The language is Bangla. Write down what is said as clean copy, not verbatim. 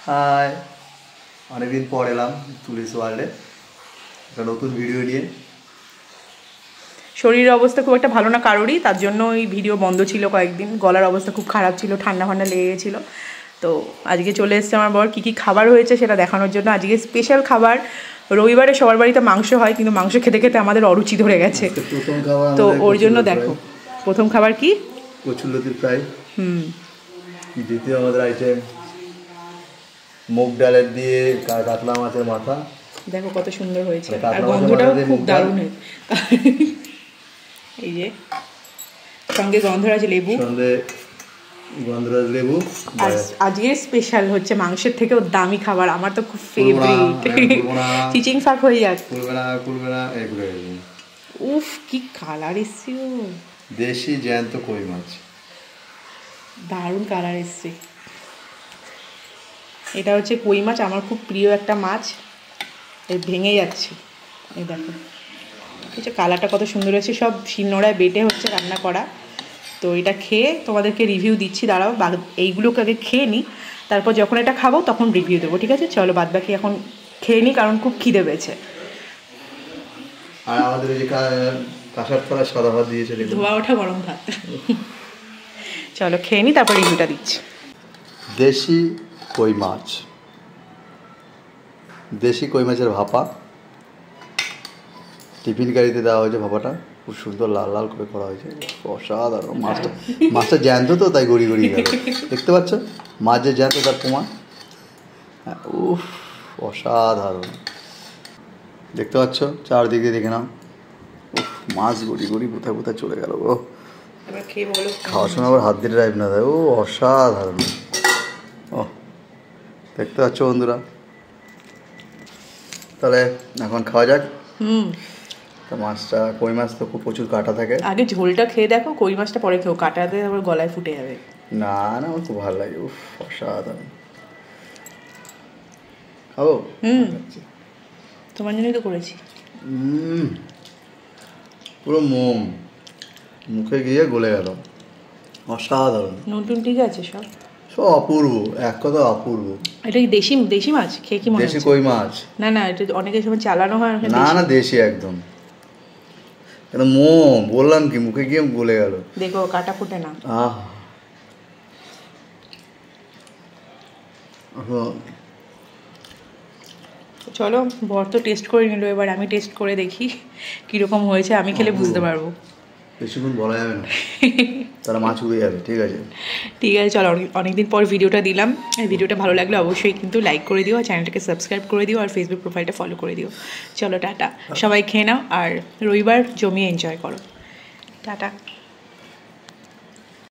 হাই, অনেকদিন পর এলাম তুলিস ওয়ার্ল্ডে একটা নতুন ভিডিও নিয়ে। শরীরের অবস্থা খুব একটা ভালো না কারোরই, তার জন্য এই ভিডিও বন্ধ ছিল কয়েকদিন। গলার অবস্থা খুব খারাপ ছিল, ঠান্ডা ফান্ডা লেগে গেছিলো। তো আজকে চলে এসছে আমার বর, কী কী খাবার হয়েছে সেটা দেখানোর জন্য। আজকে স্পেশাল খাবার। রবিবারে সবার বাড়িতে মাংস হয়, কিন্তু মাংস খেতে খেতে আমাদের অরুচি ধরে গেছে, তো ওর জন্য দেখো প্রথম খাবার কি, কচুরলতি ফ্রাই। দ্বিতীয় আমাদের আইটেম মুগ ডালের দিয়ে কাতলা মাছের মাথা। দেখো কত সুন্দর হয়েছে, আর গন্ধটাও খুব দারুণ। এই যে সঙ্গে গন্ধরাজ লেবু, সঙ্গে গন্ধরাজ লেবু। আর আজকে স্পেশাল হচ্ছে মাংসের থেকেও দামি খাবার, আমার তো খুব ফেভারিট, চিচিং শাক হয়ে যাক। উফ কি কালার এসছে, দেশি জ্যান্ত কই মাছ, দারুণ কালার এসছে। এটা হচ্ছে কই মাছ, আমার খুব প্রিয় একটা মাছ। এই ভেঙে যাচ্ছে, এই দেখো হচ্ছে কালারটা কত সুন্দর হয়েছে। সব শিলনোড়ায় বেটে হচ্ছে রান্না করা। তো এটা খেয়ে তোমাদেরকে রিভিউ দিচ্ছি, দাঁড়াও এইগুলোকে আগে খেয়ে নিই, তারপর যখন এটা খাবো তখন রিভিউ দেবো, ঠিক আছে? চলো বাদ বাকি এখন খেয়ে নিই, কারণ খুব খিদে পেয়েছে। আর আমাদের এই যে কাঁসার থালা সাদা ভাত দিয়েছে, ধোয়া ওঠা গরম ভাত। চলো খেয়ে নিই, তারপর রিভিউটা দিচ্ছি। দেশি কই মাছ, দেশি কই মাছের ভাপা টিফিন গাড়িতে দেওয়া হয়েছে। ভাপাটা খুব সুন্দর লাল লাল করে করা হয়েছে, অসাধারণ। মাছটা জ্যান্ত তো, তাই গড়ি গড়িয়ে গেল। দেখতে পাচ্ছ মাছ যে জ্যান্ত তার প্রমাণ। হ্যাঁ, উফ অসাধারণ। দেখতে পাচ্ছ চারদিকে, দেখে নাও। উফ মাছ গড়ি গড়ি কোথায় কোথায় চলে গেল গো। খাওয়ার সময় আবার হাত দিয়ে ড্রাইভ না দেয়, ও অসাধারণ। ও দেখতে পাচ্ছ বন্ধুরা, তাহলে এখন খাওয়া যাক। তা মাছটা, কই মাছ তো খুব প্রচুর কাঁটা থাকে। আগে ঝোলটা খেয়ে দেখো, কই মাছটা পরে খেও, কাঁটাতে আবার গলায় ফুটে যাবে। না না, আমার খুব ভালো লাগে। উফ অসাধারণ। খাবো? তোমার জন্যই তো করেছি। পুরো মোম মুখে গিয়ে গলে গেল, অসাধারণ। নতুন ঠিক আছে, সব সব অপূর্ব, এক কথা অপূর্ব। এটা কি দেশি মাছ? খেয়ে কি মনে হচ্ছে? দেশি কই মাছ? না না, এটা অনেকের সময় চালানো হয়। না না, দেশি একদম। এটা মোম, বললাম কি, মুখে গিয়ে গলে গেল। দেখো কাটা ফুটে না। চলো বর তো টেস্ট করে নিল, এবার আমি টেস্ট করে দেখি কিরকম হয়েছে। আমি খেলে বুঝতে পারবো। বেশিক্ষণ বলা যাবে না, তারা মাছ উড়ে যাবে। ঠিক আছে ঠিক আছে, চলো অনেকদিন পর ভিডিওটা দিলাম। এই ভিডিওটা ভালো লাগলে অবশ্যই কিন্তু লাইক করে দিও, আর চ্যানেলটাকে সাবস্ক্রাইব করে দিও, আর ফেসবুক প্রোফাইলটা ফলো করে দিও। চলো টাটা, সবাই খেয়ে নাও, আর রবিবার জমিয়ে এনজয় করো। টাটা।